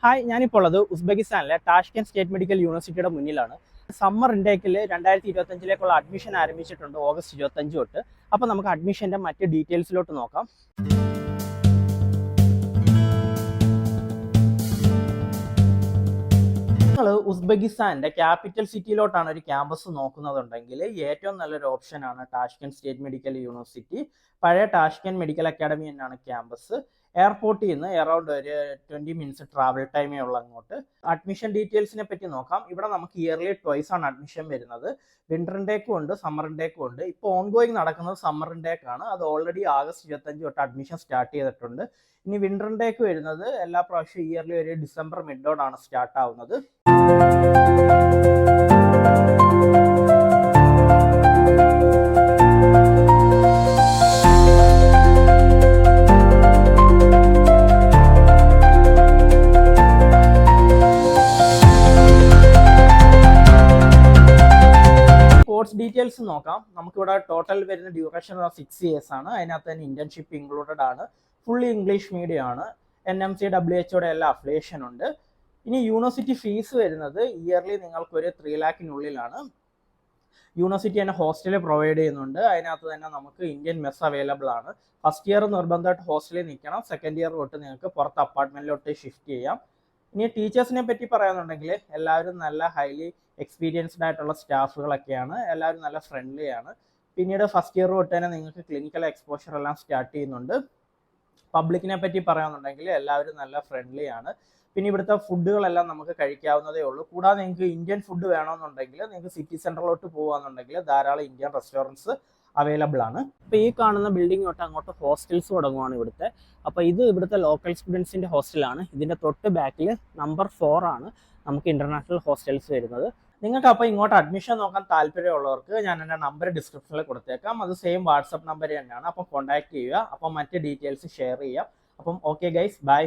Hi, ഞാനിപ്പോൾ ഉള്ളത് ഉസ്ബെക്കിസ്ഥാനിലെ ടാഷ്കെന്റ് state medical യൂണിവേഴ്സിറ്റിയുടെ മുന്നിലാണ്. സമ്മർ ഇൻടേക്കിൽ 2025 അഡ്മിഷൻ ആരംഭിച്ചിട്ടുണ്ട് ഓഗസ്റ്റ് 25 തൊട്ട്. അപ്പോൾ നമുക്ക് അഡ്മിഷൻ്റെ മറ്റ് ഡീറ്റെയിൽസിലോട്ട് നോക്കാം. നിങ്ങൾ ഉസ്ബെക്കിസ്ഥാന്റെ ക്യാപിറ്റൽ സിറ്റിയിലോട്ടാണ് ഒരു ക്യാമ്പസ് നോക്കുന്നതുണ്ടെങ്കിൽ ഏറ്റവും നല്ലൊരു ഓപ്ഷനാണ് ടാഷ്കെന്റ് സ്റ്റേറ്റ് മെഡിക്കൽ യൂണിവേഴ്സിറ്റി. പഴയ ടാഷ്കെന്റ് മെഡിക്കൽ അക്കാഡമി തന്നെയാണ് ക്യാമ്പസ്. എയർപോർട്ടിൽ നിന്ന് അറൗണ്ട് ഒരു 20 മിനിറ്റ്സ് ട്രാവൽ ടൈമേ ഉള്ളൂ അങ്ങോട്ട്. അഡ്മിഷൻ ഡീറ്റെയിൽസിനെ പറ്റി നോക്കാം. ഇവിടെ നമുക്ക് ഇയർലി ട്വൈസ് ആണ് അഡ്മിഷൻ വരുന്നത്. വിന്റർ ഇൻടേക്കും ഉണ്ട്, സമ്മർ ഇൻടേക്കും ഉണ്ട്. ഇപ്പോൾ ഓൺഗോയിങ് നടക്കുന്നത് സമ്മർ ഇൻടേക്കാണ്. അത് ഓൾറെഡി ആഗസ്റ്റ് 25 തൊട്ട് അഡ്മിഷൻ സ്റ്റാർട്ട് ചെയ്തിട്ടുണ്ട്. ഇനി വിന്റർ ഇൻടേക്ക് വരുന്നത് എല്ലാ പ്രാവശ്യവും ഇയർലി ഒരു ഡിസംബർ മിഡോടാണ് സ്റ്റാർട്ട് ആവുന്നത്. കോഴ്സ് ഡീറ്റെയിൽസ് നോക്കാം. നമുക്കിവിടെ ടോട്ടൽ വരുന്ന ഡ്യൂറേഷൻ 6 ഇയേഴ്സ് ആണ്. അതിനകത്ത് തന്നെ ഇന്റേൺഷിപ്പ് ഇൻക്ലൂഡഡ് ആണ്. ഫുള്ളി ഇംഗ്ലീഷ് മീഡിയം ആണ്. NMC WHO എല്ലാ അഫിലിയേഷൻ ഉണ്ട്. ഇനി യൂണിവേഴ്സിറ്റി ഫീസ് വരുന്നത് ഇയർലി നിങ്ങൾക്കൊരു 3 lakhനുള്ളിലാണ്. യൂണിവേഴ്സിറ്റി തന്നെ ഹോസ്റ്റൽ പ്രൊവൈഡ് ചെയ്യുന്നുണ്ട്. അതിനകത്ത് തന്നെ നമുക്ക് ഇന്ത്യൻ മെസ് അവൈലബിൾ ആണ്. ഫസ്റ്റ് ഇയർ നിർബന്ധമായിട്ട് ഹോസ്റ്റലിൽ നിൽക്കണം. സെക്കൻഡ് ഇയർ തൊട്ട് നിങ്ങൾക്ക് പുറത്ത് അപ്പാർട്ട്മെന്റിലോട്ട് ഷിഫ്റ്റ് ചെയ്യാം. ഇനി ടീച്ചേഴ്സിനെ പറ്റി പറയുന്നുണ്ടെങ്കിൽ എല്ലാവരും നല്ല ഹൈലി എക്സ്പീരിയൻസ്ഡ് ആയിട്ടുള്ള സ്റ്റാഫുകളൊക്കെയാണ്. എല്ലാവരും നല്ല ഫ്രണ്ട്ലി ആണ്. പിന്നീട് ഫസ്റ്റ് ഇയർ തൊട്ട് തന്നെ നിങ്ങൾക്ക് ക്ലിനിക്കൽ എക്സ്പോഷർ എല്ലാം സ്റ്റാർട്ട് ചെയ്യുന്നുണ്ട്. പബ്ലിക്കിനെ പറ്റി പറയുന്നുണ്ടെങ്കിൽ എല്ലാവരും നല്ല ഫ്രണ്ട്ലി ആണ്. പിന്നെ ഇവിടുത്തെ ഫുഡുകളെല്ലാം നമുക്ക് കഴിക്കാവുന്നതേ ഉള്ളൂ. കൂടാതെ നിങ്ങൾക്ക് ഇന്ത്യൻ ഫുഡ് വേണമെന്നുണ്ടെങ്കിൽ നിങ്ങൾക്ക് സിറ്റി സെൻറ്ററിലോട്ട് പോകുകയാണെന്നുണ്ടെങ്കിൽ ധാരാളം ഇന്ത്യൻ റെസ്റ്റോറൻറ്റ്സ് അവൈലബിൾ ആണ്. അപ്പോൾ ഈ കാണുന്ന ബിൽഡിംഗ് തൊട്ട് അങ്ങോട്ട് ഹോസ്റ്റൽസ് തുടങ്ങുവാണ് ഇവിടുത്തെ. അപ്പോൾ ഇത് ഇവിടുത്തെ ലോക്കൽ സ്റ്റുഡൻസിൻ്റെ ഹോസ്റ്റലാണ്. ഇതിൻ്റെ തൊട്ട് ബാക്കിൽ നമ്പർ 4 ആണ് നമുക്ക് ഇൻ്റർനാഷണൽ ഹോസ്റ്റൽസ് വരുന്നത്. നിങ്ങൾക്ക് അപ്പോൾ ഇങ്ങോട്ട് അഡ്മിഷൻ നോക്കാൻ താല്പര്യമുള്ളവർക്ക് ഞാൻ എൻ്റെ നമ്പർ ഡിസ്ക്രിപ്ഷനിൽ കൊടുത്തേക്കാം. അത് സെയിം വാട്സപ്പ് നമ്പർ തന്നെയാണ്. അപ്പം കോൺടാക്ട് ചെയ്യുക. അപ്പം മറ്റ് ഡീറ്റെയിൽസ് ഷെയർ ചെയ്യാം. അപ്പം ഓക്കെ ഗൈസ്, ബൈ.